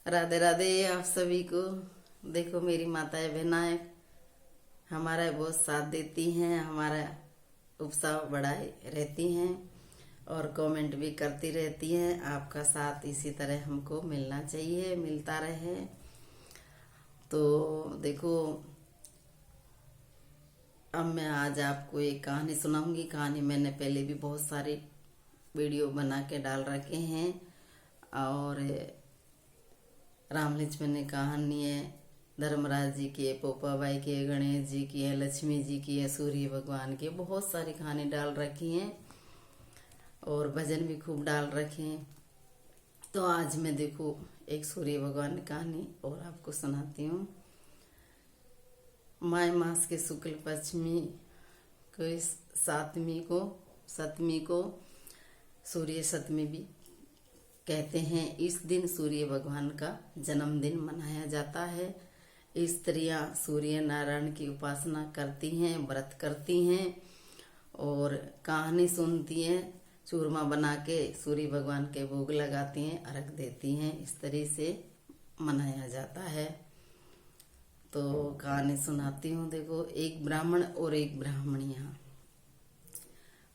राधे राधे आप सभी को। देखो मेरी माताएं बहनाएं हमारा बहुत साथ देती हैं, हमारा उत्साह बढ़ाए रहती हैं और कमेंट भी करती रहती हैं। आपका साथ इसी तरह हमको मिलना चाहिए, मिलता रहे। तो देखो, अब मैं आज आपको एक कहानी सुनाऊंगी। कहानी मैंने पहले भी बहुत सारे वीडियो बना के डाल रखे हैं और राम लक्ष्मण की कहानी है, धर्मराज जी की है, पोपाबाई की है, गणेश जी की है, लक्ष्मी जी की है, सूर्य भगवान की, बहुत सारी कहानी डाल रखी हैं और भजन भी खूब डाल रखे हैं। तो आज मैं देखो एक सूर्य भगवान की कहानी और आपको सुनाती हूँ। माघ मास के शुक्ल पश्चिमी को सप्तमी को सूर्य सप्तमी भी कहते हैं। इस दिन सूर्य भगवान का जन्मदिन मनाया जाता है। स्त्रियां सूर्य नारायण की उपासना करती हैं, व्रत करती हैं और कहानी सुनती हैं, चूरमा बना के सूर्य भगवान के भोग लगाती हैं, अर्घ देती हैं। इस तरह से मनाया जाता है। तो कहानी सुनाती हूँ। देखो, एक ब्राह्मण और एक ब्राह्मणिया।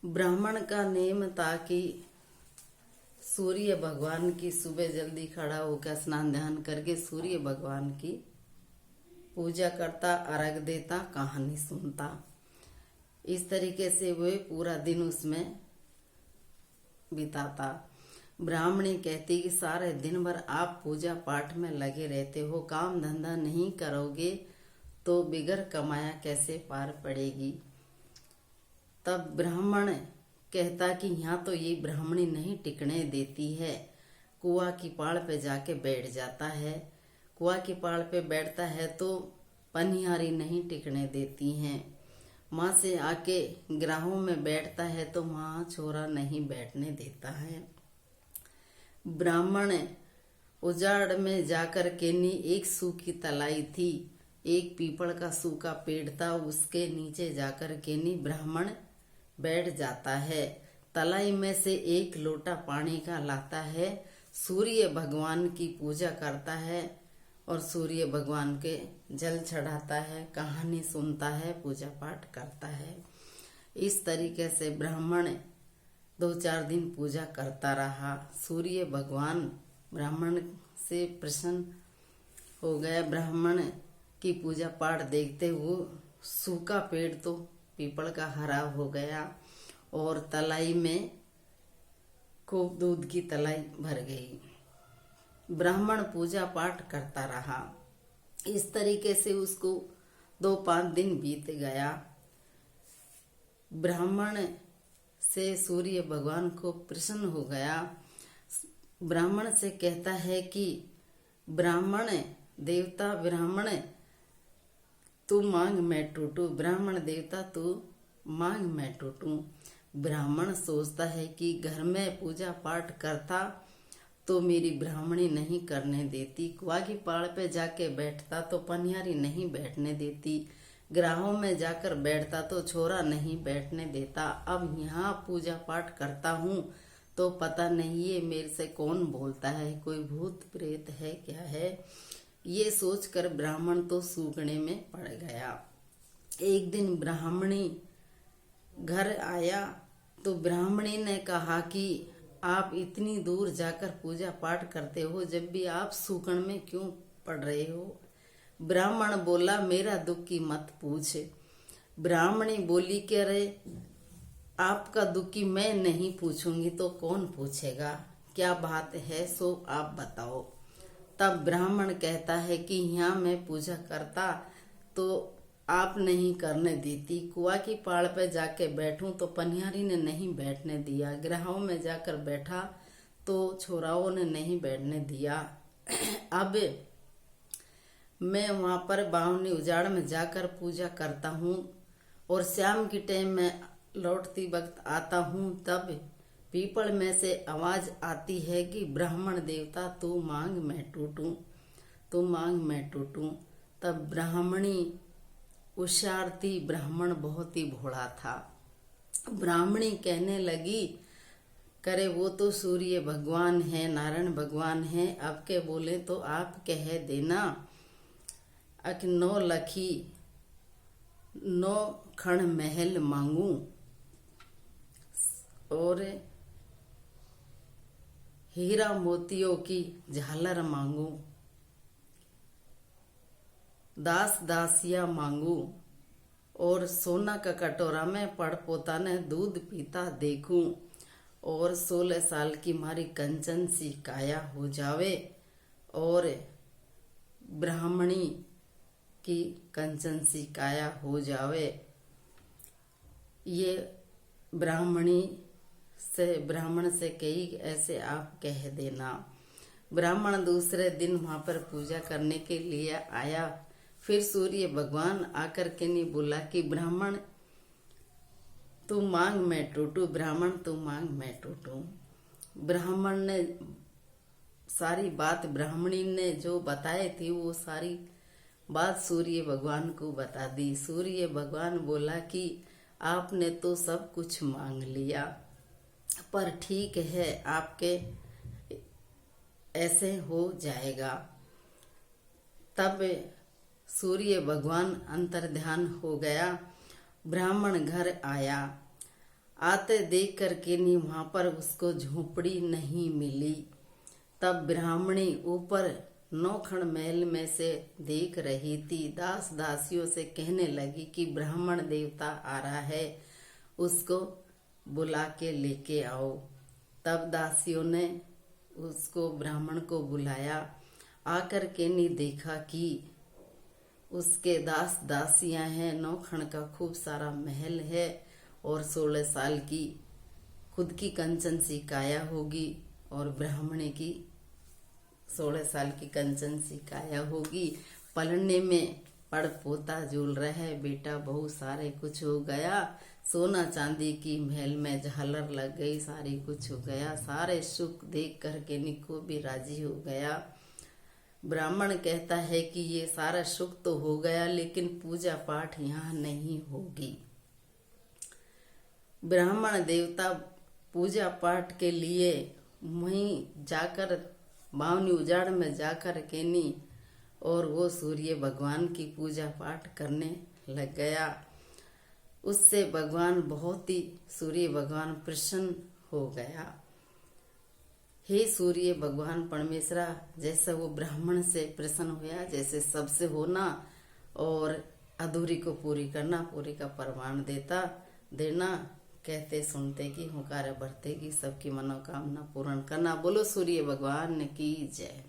ब्राह्मण का नेम था कि सूर्य भगवान की सुबह जल्दी खड़ा होकर स्नान ध्यान करके सूर्य भगवान की पूजा करता, अर्घ देता, कहानी सुनता। इस तरीके से वह पूरा दिन उसमें बिताता। ब्राह्मणी कहती कि सारे दिन भर आप पूजा पाठ में लगे रहते हो, काम धंधा नहीं करोगे तो बिगर कमाया कैसे पार पड़ेगी। तब ब्राह्मण कहता कि यहाँ तो ये ब्राह्मणी नहीं टिकने देती है, कुआ की पाड़ पे जाके बैठ जाता है। कुआ की पाड़ पे बैठता है तो पनिहारी नहीं टिकने देती हैं। माँ से आके ग्राहों में बैठता है तो वहाँ छोरा नहीं बैठने देता है। ब्राह्मण उजाड़ में जाकर केनी एक सूखी तलाई थी, एक पीपल का सूखा पेड़ था, उसके नीचे जाकर केनी ब्राह्मण बैठ जाता है। तलाई में से एक लोटा पानी का लाता है, सूर्य भगवान की पूजा करता है और सूर्य भगवान के जल चढ़ाता है, कहानी सुनता है, पूजा पाठ करता है। इस तरीके से ब्राह्मण 2-4 दिन पूजा करता रहा। सूर्य भगवान ब्राह्मण से प्रसन्न हो गया। ब्राह्मण की पूजा पाठ देखते हुए सूखा पेड़ तो पीपल का हरा हो गया और तलाई में खूब दूध की तलाई भर गई। ब्राह्मण पूजा पाठ करता रहा। इस तरीके से उसको 2-5 दिन बीत गया। ब्राह्मण से सूर्य भगवान को प्रसन्न हो गया। ब्राह्मण से कहता है कि ब्राह्मण देवता, ब्राह्मण तू मांग मैं टूटू, ब्राह्मण देवता तू मांग मैं टूटू। ब्राह्मण सोचता है कि घर में पूजा पाठ करता तो मेरी ब्राह्मणी नहीं करने देती, कुआ की पाड़ पे जाके बैठता तो पनियारी नहीं बैठने देती, ग्राहों में जाकर बैठता तो छोरा नहीं बैठने देता। अब यहाँ पूजा पाठ करता हूँ तो पता नहीं ये मेरे से कौन बोलता है, कोई भूत प्रेत है क्या है। ये सोचकर ब्राह्मण तो सूखने में पड़ गया। एक दिन ब्राह्मणी घर आया तो ब्राह्मणी ने कहा कि आप इतनी दूर जाकर पूजा पाठ करते हो, जब भी आप सूखण में क्यों पड़ रहे हो। ब्राह्मण बोला, मेरा दुख की मत पूछ। ब्राह्मणी बोली कि अरे आपका दुख की मैं नहीं पूछूंगी तो कौन पूछेगा, क्या बात है सो आप बताओ। तब ब्राह्मण कहता है कि यहाँ मैं पूजा करता तो आप नहीं करने देती, कुआ की पाड़ पे जाके बैठूं तो पनिहारी ने नहीं बैठने दिया, ग्राहों में जाकर बैठा तो छोराओं ने नहीं बैठने दिया। अब मैं वहां पर बावनी उजाड़ में जाकर पूजा करता हूँ और शाम की टाइम में लौटती वक्त आता हूँ, तब पीपल में से आवाज आती है कि ब्राह्मण देवता तू मांग मैं टूटूं, तू मांग मैं टूटूं। तब ब्राह्मणी उशारती, ब्राह्मण बहुत ही भोला था। ब्राह्मणी कहने लगी करे वो तो सूर्य भगवान है, नारायण भगवान है। अब के बोले तो आप कह देना। अक 9 लखी 9 खण महल मांगू, और हीरा मोतियों की झालर मांगू, दास दासिया मांगू, और सोना का कटोरा में पड़ पोता ने दूध पीता देखूं, और 16 साल की मारी कंचन सी काया हो जावे, और ब्राह्मणी की कंचन सी काया हो जावे। ये ब्राह्मण से कही ऐसे आप कह देना। ब्राह्मण दूसरे दिन वहां पर पूजा करने के लिए आया। फिर सूर्य भगवान आकर के नहीं बोला कि ब्राह्मण तू मांग मैं टूटू, ब्राह्मण तू मांग मैं टूटू। ब्राह्मण ने सारी बात, ब्राह्मणी ने जो बताई थी वो सारी बात सूर्य भगवान को बता दी। सूर्य भगवान बोला कि आपने तो सब कुछ मांग लिया, पर ठीक है, आपके ऐसे हो जाएगा। तब सूर्य भगवान अंतर्ध्यान हो गया। ब्राह्मण घर आया। आते देख करके नहीं वहां पर उसको झोपड़ी नहीं मिली। तब ब्राह्मणी ऊपर 9 खण महल में से देख रही थी। दास दासियों से कहने लगी कि ब्राह्मण देवता आ रहा है, उसको बुला के लेके आओ। तब दासियों ने उसको, ब्राह्मण को बुलाया। आकर के नहीं देखा कि उसके दास दासियां हैं, 9 खण का खूब सारा महल है, और 16 साल की खुद की कंचन सी काया होगी, और ब्राह्मणी की 16 साल की कंचन सी काया होगी। पलने में पड़ पोता झूल रहा है, बेटा बहू सारे कुछ हो गया। सोना चांदी की महल में झालर लग गई, सारी कुछ हो गया। सारे सुख देख करके निको भी राजी हो गया। ब्राह्मण कहता है कि ये सारा सुख तो हो गया, लेकिन पूजा पाठ यहाँ नहीं होगी। ब्राह्मण देवता पूजा पाठ के लिए वहीं जाकर बावनी उजाड़ में जाकर के नी, और वो सूर्य भगवान की पूजा पाठ करने लग गया। उससे भगवान बहुत ही, सूर्य भगवान प्रसन्न हो गया। हे सूर्य भगवान परमेश्वरा, जैसे वो ब्राह्मण से प्रसन्न हुआ, जैसे सबसे होना और अधूरी को पूरी करना, पूरी का प्रमाण देना, कहते सुनते की हुंकार भरते की सबकी मनोकामना पूर्ण करना। बोलो सूर्य भगवान की जय।